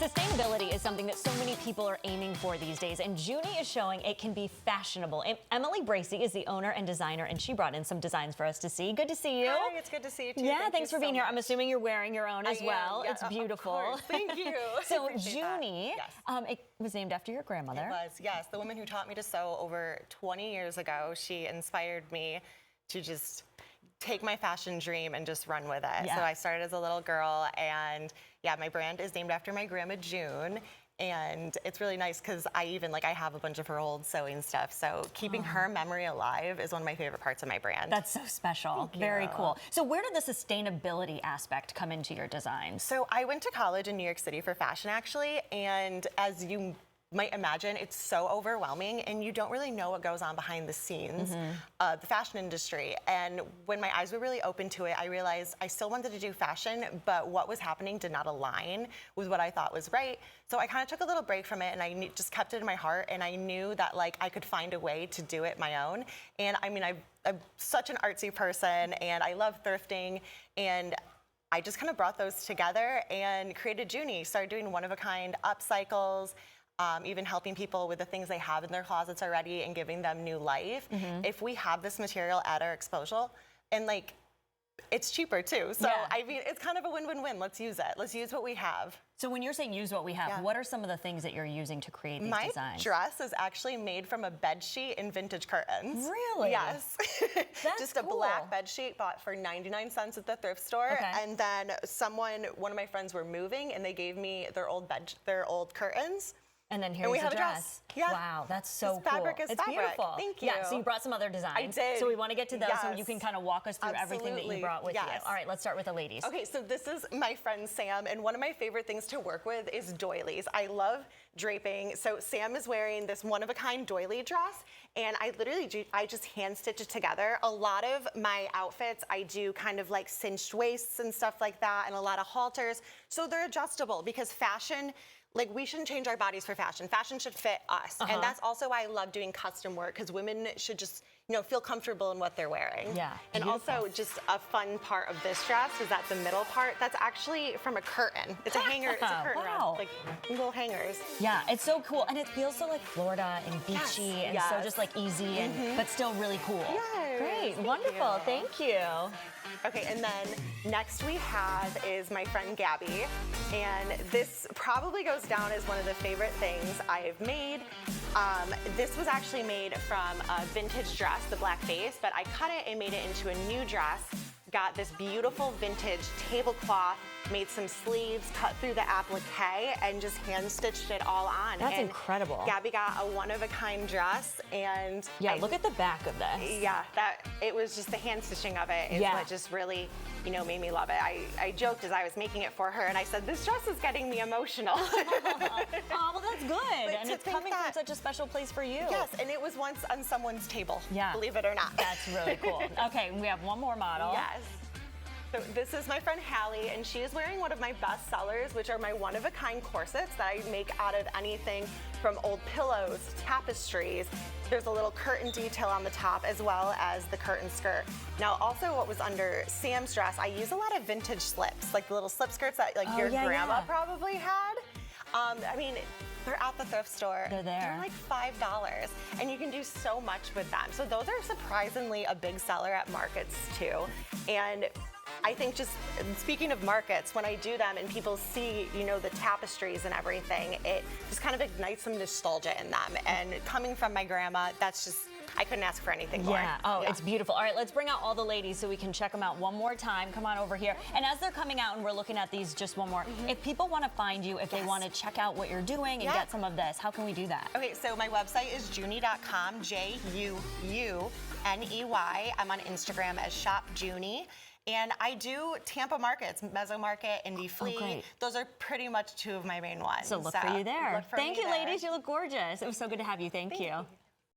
Sustainability is something that so many people are aiming for these days, and Junie is showing it can be fashionable. Emily Bracey is the owner and designer, and she brought in some designs for us to see. Good to see you. Hi, it's good to see you too. Yeah, thanks for being here. I'm assuming you're wearing your own as well. Yeah, it's beautiful. Of course. Thank you. So Junie, yes. It was named after your grandmother. It was, yes. The woman who taught me to sew over 20 years ago, she inspired me to just take my fashion dream and just run with it. Yeah. So I started as a little girl, and yeah, my brand is named after my grandma June. And it's really nice because I have a bunch of her old sewing stuff. So keeping her memory alive is one of my favorite parts of my brand. That's so special. Very cool. So where did the sustainability aspect come into your designs? So I went to college in New York City for fashion, actually. And as you might imagine, it's so overwhelming and you don't really know what goes on behind the scenes of the fashion industry. And when my eyes were really open to it, I realized I still wanted to do fashion, but what was happening did not align with what I thought was right. So I kind of took a little break from it, and I just kept it in my heart, and I knew that I could find a way to do it my own. And I mean, I'm such an artsy person, and I love thrifting, and I just kind of brought those together and created Junie. Started doing one-of-a-kind upcycles, even helping people with the things they have in their closets already and giving them new life. If we have this material at our exposure, and it's cheaper too. So I mean, it's kind of a win-win-win. Let's use it. Let's use what we have. So when you're saying use what we have, what are some of the things that you're using to create these designs? My dress is actually made from a bed sheet and vintage curtains. Really? Yes. That's just a black bed sheet bought for 99 cents at the thrift store. Okay. And then one of my friends were moving, and they gave me their old curtains. And then here's we the have dress. A dress. Yeah. Wow, that's so this fabric cool. is it's fabric. Beautiful. Thank you. Yeah, so you brought some other designs. I did. So we want to get to those, so you Yes. can kind of walk us through everything that you brought with you. All right, let's start with the ladies. Okay, so this is my friend Sam, and one of my favorite things to work with is doilies. I love draping. So Sam is wearing this one-of-a-kind doily dress, and I just hand stitch it together. A lot of my outfits, I do kind of cinched waists and stuff like that, and a lot of halters. So they're adjustable, because fashion, we shouldn't change our bodies for fashion. Fashion should fit us. And that's also why I love doing custom work, because women should just, feel comfortable in what they're wearing. Yeah. And also, just a fun part of this dress is that the middle part, that's actually from a curtain. It's a hanger, it's a curtain Wow. rod, little hangers. Yeah, it's so cool. And it feels so Florida and beachy and so just easy and but still really cool. Yes. Great, Thank wonderful, you. thank you. Okay, and then next we have is my friend Gabby, and this probably goes down as one of the favorite things I've made. This was actually made from a vintage dress, the black base, but I cut it and made it into a new dress. Got this beautiful vintage tablecloth, made some sleeves, cut through the applique, and just hand stitched it all on. That's incredible. Gabby got a one-of-a-kind dress, and yeah, look at the back of this. Yeah, it was just the hand stitching of it is what just really, made me love it. I joked as I was making it for her, and I said, this dress is getting me emotional. Oh, well, that's good. And it's coming from such a special place for you. Yes, and it was once on someone's table, believe it or not. That's really cool. Okay, we have one more model. Yes. So this is my friend Hallie, and she is wearing one of my best sellers, which are my one-of-a-kind corsets that I make out of anything from old pillows, tapestries. There's a little curtain detail on the top, as well as the curtain skirt. Now, also what was under Sam's dress, I use a lot of vintage slips, like the little slip skirts that your grandma probably had. I mean, they're at the thrift store. They're there. They're $5, and you can do so much with them. So those are surprisingly a big seller at markets too. And I think, just speaking of markets, when I do them and people see, the tapestries and everything, it just kind of ignites some nostalgia in them. And coming from my grandma, that's just, I couldn't ask for anything more. Oh, it's beautiful. All right, let's bring out all the ladies so we can check them out one more time. Come on over here. And as they're coming out and we're looking at these just one more, if people want to find you, if they want to check out what you're doing and get some of this, how can we do that? Okay, so my website is junie.com, Juuney. I'm on Instagram as Shop Junie. And I do Tampa markets, Mesomarket, Indie Flea. Those are pretty much two of my main ones. So look for you there. Look for Thank me you, there. ladies. You look gorgeous. It was so good to have you. Thank you.